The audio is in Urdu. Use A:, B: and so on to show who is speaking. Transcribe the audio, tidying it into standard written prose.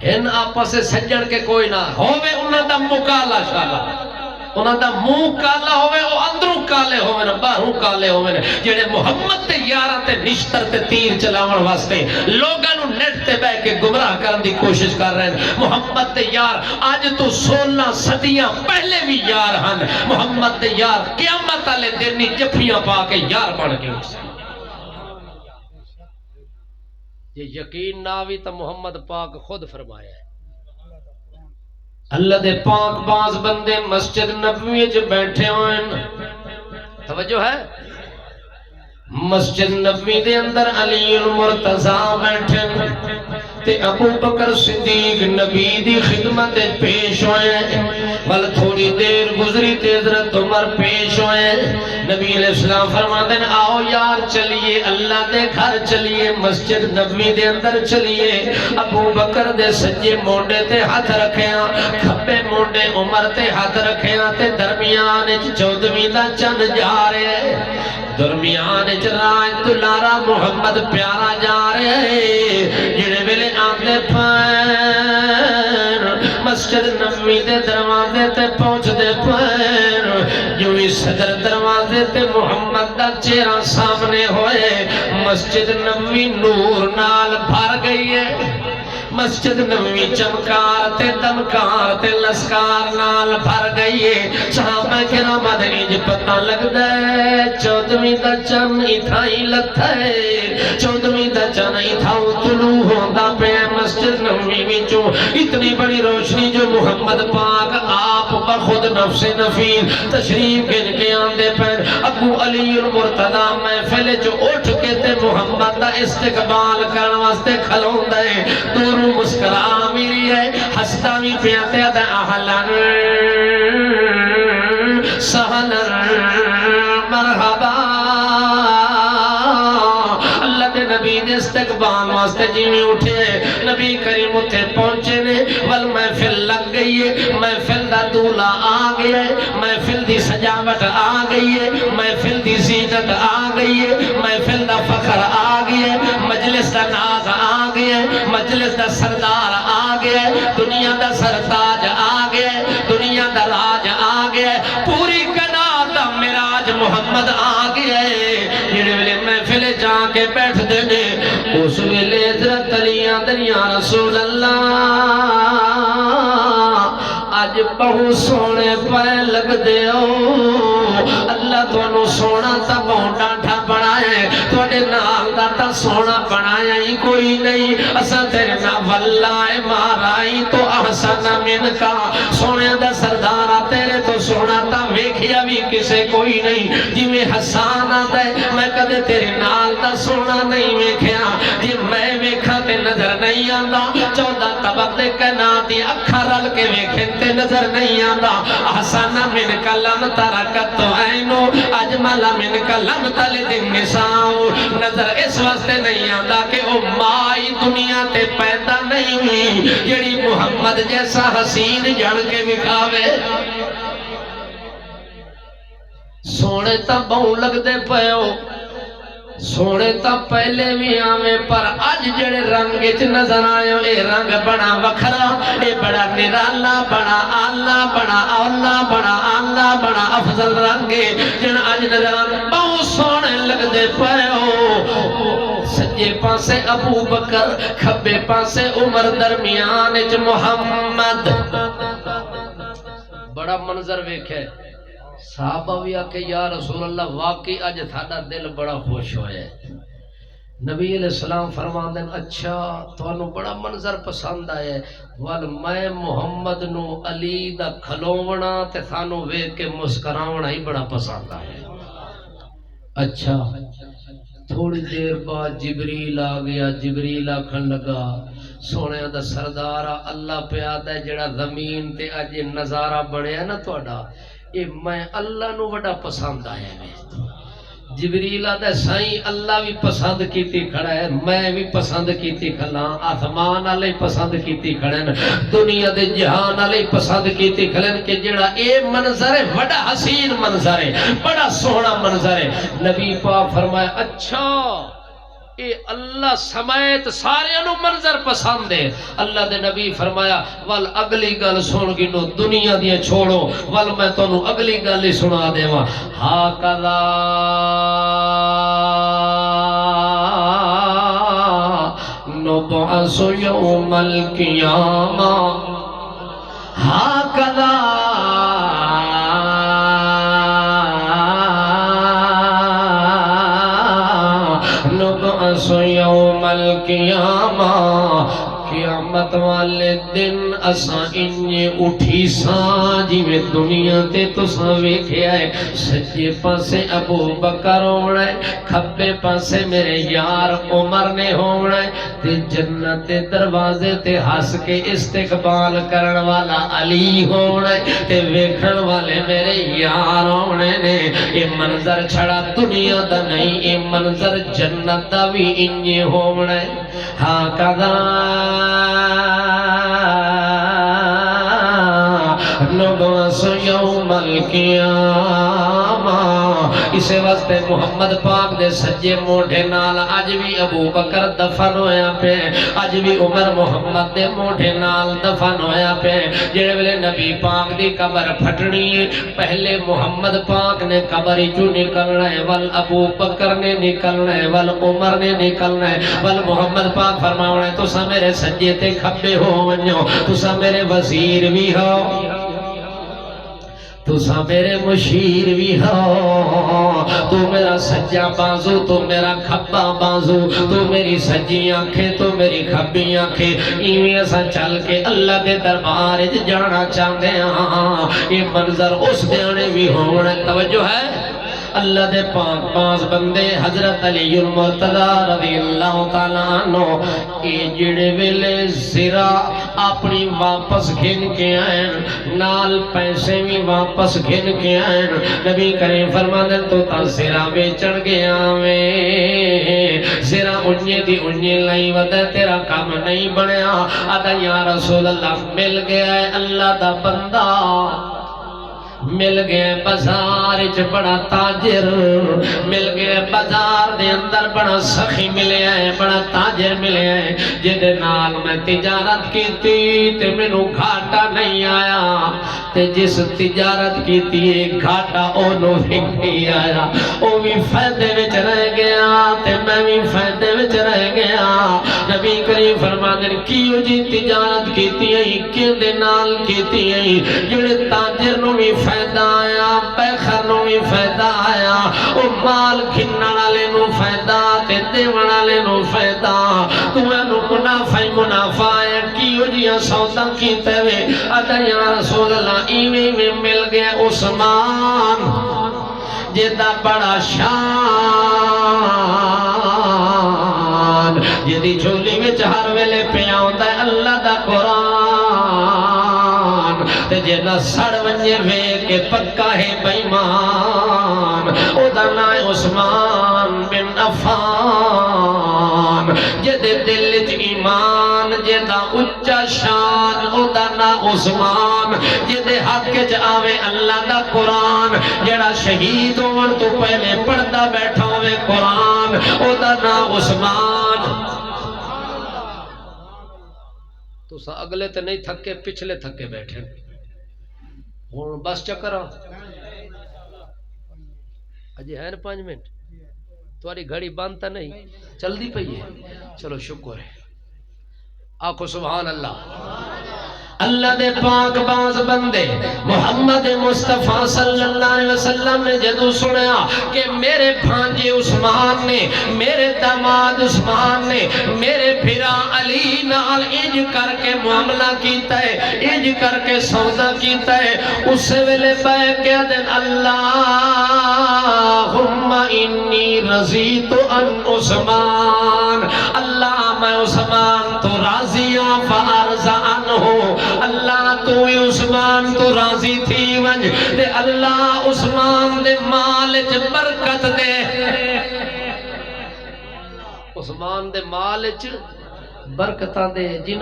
A: ان آپس سے سجن کے کوئی نہ ہووے انہاں دا مکالا شالا انہاں دا منہ کالا ہوئے او اندروں کالے ہوئے نا باہروں کالے ہوئے نا جڑے محمد تے یاراں تے نشتر تے تیر چلاون واسطے لوگاں نو نیٹ تے بیٹھ کے گمراہ کرن دی کوشش کر رہے ہیں محمد تے یار اج تو 16 صدیاں پہلے بھی یار ہن محمد تے یار قیامت والے دن نی جفیاں پا کے یار بن کے یہ یقین نہ بھی تو محمد پاک خود فرمایا ہے اللہ دے پاک باز بندے مسجد نبوی وچ بیٹھے ہوئے توجہ ہے مسجد نبوی دے اندر علی المرتضیٰ بیٹھے تے ابو بکر صدیق نبی دی خدمت پیش ہوئے بل تھوڑی دیر گزری تے حضرت عمر پیش ہوئے نبی علیہ السلام فرماتے ہیں آؤ یار چلیے اللہ دے گھر چلیے مسجد نبوی دے اندر چلیے ابو بکر دے سجے مونڈے تے ہاتھ رکھیاں کھبے مونڈے عمر تے ہاتھ رکھیاں تے درمیان چودھویں دا چند جا رہے درمیان راج دلارا محمد پیارا جا رہے جڑے ویلے آندے پیر مسجد نبوی دے دروازے تے پہنچ دے پیر یوں ہی صدر دروازے تے محمد دا چہرہ سامنے ہوئے مسجد نبوی نور نال بھر گئی ہے مسجد نبوی چمکار تے دمکار تے لسکار نال بھر گئی ہے صحابہ کرام انج پتہ لگدا ہے چودھویں دا چن اتھائی لتھا ہے چودھویں دا چن اتھاؤ طلوع ہوندا پیا مسجد نبوی وچوں اتنی بڑی روشنی جو محمد پاک آپ بخود نفس نفیس تشریف گن کے آندے پیر ابو علی المرتضیٰ محفل جو اٹھ کے تے محمد دا استقبال کرن واسطے کھلوندا ہے دور مسکرا میری ہے ہستا بھی پیاتے آتا احلن سہلن مرحبا اللہ دے نبی دے استقبال واسطے جیویں اٹھے نبی کریم اٹھے پہنچے نے ول محفل لگ گئی ہے محفل دا دولہ آ گیا ہے محفل دی سجاوٹ آ گئی ہے محفل دی زینت آ گئی ہے محفل دا فخر آ گیا ہے مجلس دا ناز آ گیا ہے مجلس دا سردار آ گیا ہے دنیا دا سرتاج آ گیا ہے دنیا دا راج آ گیا ہے پوری کائنات دا معراج محمد آ گیا ہے جڑے ویلے محفل جا کے بیٹھ دے نے اس ویلے حضرت علی آدن یا رسول اللہ آج بہو سونے پہ لگ دے اللہ تو انہوں سونا تا بہت ڈانٹا بنائے تو انہیں نال داتا سونا بنایا ہی کوئی نہیں اسا تیرے نا واللہ مارائی تو احسن من کا سونے دا سردارہ تیرے تو سونا تا ویکھیا بھی کسے کوئی نہیں جی میں حسان آتا ہے میں کدے تیرے نال دا سونا نہیں ویکھیا جی میں ویکھا تے نظر نہیں آندا 14 طبق دے کناتی اکھا رل کے ویکھن تے نظر نہیں آندا احسن من کا لم ترکت عینو اجمل من کا لم تلد النساء نظر اس واسطے نہیں آندا کہ او مائی دنیا تے پیدا نہیں ہوئی جڑی محمد جیسا حسین جڑ کے وکھاوے سونے تا بہوں لگ دے پیو سونے تا پہلے بھی آویں پر آج جڑے رنگ اچ نظر آئے اے رنگ بڑا وکھرا اے بڑا نرالا بڑا آلہ بڑا اولا بڑا آلہ بڑا افضل رنگے جن آج نظر آئے بہت سونے لگ دے پیو سجے پاسے ابو بکر کھبے پاسے عمر درمیان اچ محمد بڑا منظر ویکھے صحابہ بھی آکے یا رسول اللہ واقعی آج تھاڑا دل بڑا خوش ہوئے نبی علیہ السلام فرمان دیں اچھا تو انہوں بڑا منظر پسند آئے وال میں محمد نو علی دا کھلوونا تے تھانو ویک کے مسکراونا ہی بڑا پسند آئے اچھا تھوڑی دیر بعد جبریل آ گیا جبریل آکھن لگا سونے دا سردارہ اللہ پہ آدھا ہے جڑا زمین تے آج نظارہ بڑھے ہے نا تو اڈا اے میں اللہ نو بڑا پسند آیا ہے جبریل آدھا سائیں اللہ بھی پسند کیتی کھڑا ہے میں بھی پسند کیتی کھڑا آسمان آلے پسند کیتی کھڑا ہے دنیا دے جہان آلے پسند کیتی کھڑا ہے کہ جڑا اے منظر ہے بڑا حسین منظر ہے بڑا سونا منظر ہے نبی پاک فرمایا اچھا اے اللہ سمیت سارے انو منظر پسند ہے اللہ دے نبی فرمایا وال اگلی گل سن گنو دنیا دیا چھوڑو وال میں تنو اگلی گل ہی سنا دے وا ہاکذا نبعث یوم القیامہ ہاکذا نبعث یوم القیامہ قیامت والے دن اساں انجے اٹھی ساں جی میں دنیا تے تو ویکھے آئے سجے پاسے ابو بکر ہونا ہے کھبے پاسے میرے یار عمر نے ہونا ہے تے جنت دروازے تے ہس کے استقبال کرن والا علی ہونا ہے تے ویکھن والے میرے یار ہونے نے یہ منظر چھڑا دنیا دا نہیں یہ منظر جنت دا بھی انجے ہونا ہے ہاں کذا نبعث یوم القیامہ اسے واسطے محمد پاک دے سجے موڑے نال اج بھی ابو بکر دفن ہویا پہ اج بھی عمر محمد دے موڑے نال دفن ہویا پہ جڑے ویلے نبی پاک دی قبر پھٹنی ہے پہلے محمد پاک نے قبر چوں نکلنا ہے ول ابو بکر نے نکلنا ہے ول عمر نے نکلنا ہے ول محمد پاک فرماونا ہے تسا میرے سجے تے کھبے ہو ونجو تسا میرے وزیر بھی ہو تسا میرے مشیر بھی ہو تو میرا سجا بازو تو میرا کھبا بازو تو میری سجی آنکھیں تو میری کھبی آنکھیں ایویں ایسا چل کے اللہ دے دربار جانا چاہتے ہیں یہ منظر اس دیانے بھی ہونا توجہ ہے اللہ دے پاک پاس بندے حضرت علی المرتضی رضی اللہ تعالیٰ عنہ اے جڑے ویلے زرا اپنی واپس گھن کے آئیں نال پیسے بھی واپس گھن کے آئیں نبی کریم فرمانے تو تا زرا بیچن گیا میں زرا انجے دی انجے لائی ودہ تیرا کام نہیں بنیا آدھا یا رسول اللہ مل گیا ہے اللہ دا بندہ مل گئے بازار چ بڑا تاجر مل گئے بازار دے اندر بڑا سخی ملے آئے بڑا تاجر ملے آئے جدے نال میں تجارت کی تھی تے مینوں گھاٹا نہیں آیا تے جس تجارت کی تھی گھاٹا اونوں بھی نہیں آیا او بھی فائدے وچ رہ گیا تے میں بھی فائدے وچ رہ گیا نبی کریم فرماندے کیوں جی تجارت کیتی ہے کیندے نال کیتی ہے جڑے تاجر نوں بھی فائدہ آیا پیخر نوں بھی فائدہ آیا او مال کھنن والے نوں فائدہ تے دیون والے نوں فائدہ تانوں منافع ہی منافع ہے کیوں جی سودا کیتے وے ادا یا رسول اللہ ایویں میں مل گیا عثمان جدا بڑا شان جدی جھولی وچ ہر ویلے پیا ہوندا ہے اللہ دا قرآن تے جے نہ سڑ ونجے وے کہ پکا ہے بے ایمان او دا نام عثمان بن عفان جدے دل وچ ایمان جدا اونچا شان او دا نام عثمان جدے حق وچ آوے اللہ دا قرآن جڑا شہید ہون تو پہلے پڑھدا بیٹھا ہوے قرآن او دا نام عثمان تو سا اگلے تے نہیں تھکے پچھلے تھکے بیٹھے ہوں بس چکر اجی ہے نا 5 منٹ تمہاری گھڑی بند تا نہیں چل دی پئی ہے چلو شکر ہے آخو سبحان اللہ اللہ دے پاک باز بندے محمد مصطفیٰ صلی اللہ علیہ وسلم نے جدو سنیا کہ میرے بھانجے عثمان نے میرے داماد عثمان نے میرے بھرا علی نال انج کر کے معاملہ کیتا ہے انج کر کے سودا کیتا ہے اس ویلے بے کہہ دیں اللہم انی رضیت ان عثمان اللہ میں عثمان تو راضیاں فارض عنہ اللہ تو عثمان تو راضی تھی ونج دے اللہ عثمان دے مال چ برکت دے عثمان دے مال چ برکتاں دے جنہ